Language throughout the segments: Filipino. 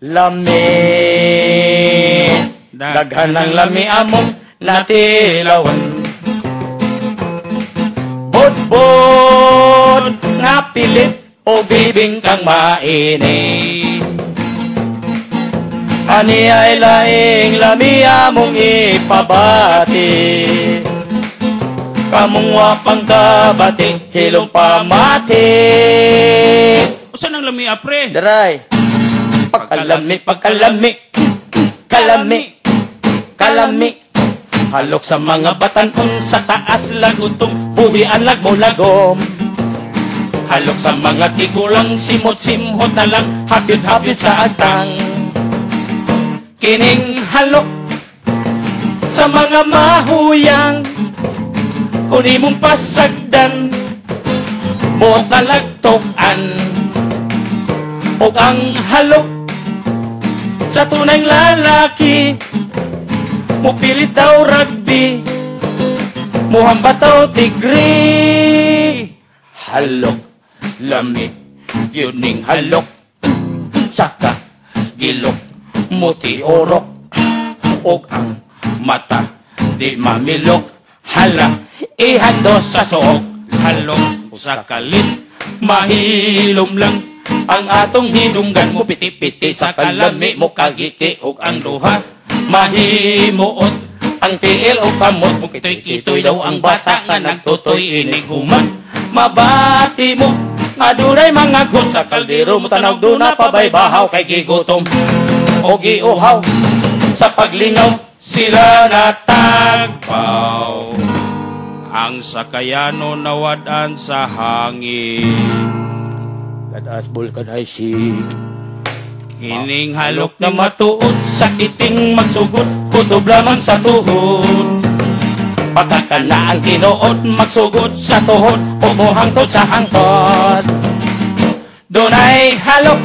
Lami. Daghan ng lami among natilawan. Budbud nga pilit o bibing kang mainit. Ani ay laing lami among ipabati. Kamong wapang kabati, hilong pamati. O saan ang lami, apre? Daray. Pagkalami, pagkalami, kalami, kalami. Halok sa mga batanon sa taas lagutong, buhian lagmo-lagom. Halok sa mga tigulang simot-simhot na lang, hapyot-hapyot sa agtang. Kining halok sa mga mahuyang, kuni mong pasagdan, buot na lagtokan. O ang halok sa tunay lalaki, mupilit daw rugby, muhamba daw tigri. Halok, lami, yun ning halok, saka gilok, muti orok, og ang mata di mamilok. Hala, ihando sa sook, halok sa kalit, mahilom lang ang atong hinunggan mo. Piti-piti sa kalami mo kagiti, og ang duha mahimuot ang tiil o kamot mo. Kitoy-kitoy daw ang bata nga nagtutoy iniguman. Mabati mo nga dunay mga gos sa kaldero mo, tanaw doon na pabaybahaw kay gigutom o giuhaw. Sa paglingaw sila natagpaw. Ang sakayano nawadan sa hangin, Kadas bulkan ay si kining halok na na matuod sa iting magsugod, kutob lamang sa tuhod. Pagkakana ang tinuod, magsugod sa tuhod, o muhangtod sa hangtod. Dunay halok,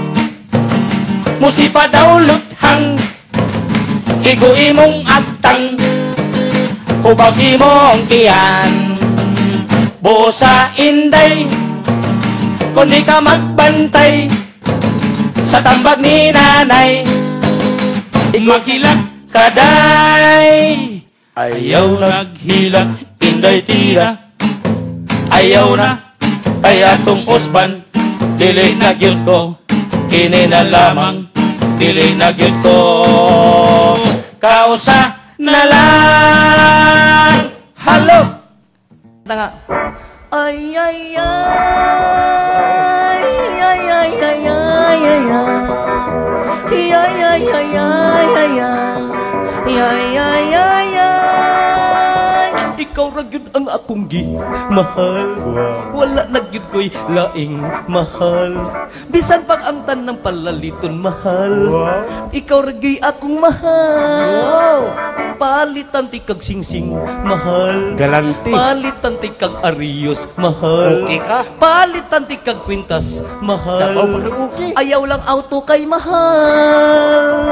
musipa daw luthang, igui mong agtang, hubaw imong tiyan. Buo sa inday, kundi ka magbantay sa tambag ni nanay. Maghilag Kaday, ayaw naghila, inday tira. Ayaw na, kaya tong usban, dili na gyud ko, kini na lamang, dili na gyud ko. Kausa na lang, halo. Nga. Ay, ay, ay, ay, ay, ay, ay, ay, ay, ay, ay, ay, ay, ay, ay, ay. Ikaw ra gyud ang akong mahal. Wala na gyud ko'y laing mahal. Bisan pag ang tanang palaliton mahal. Ikaw ra gyud akong mahal. Palitan ti kag singsing mahal. Galanti. Palitan ti kag arios mahal. Okay ka? Palitan ti kag kwintas mahal. Dapaw pag okay. Ayaw lang auto kay mahal.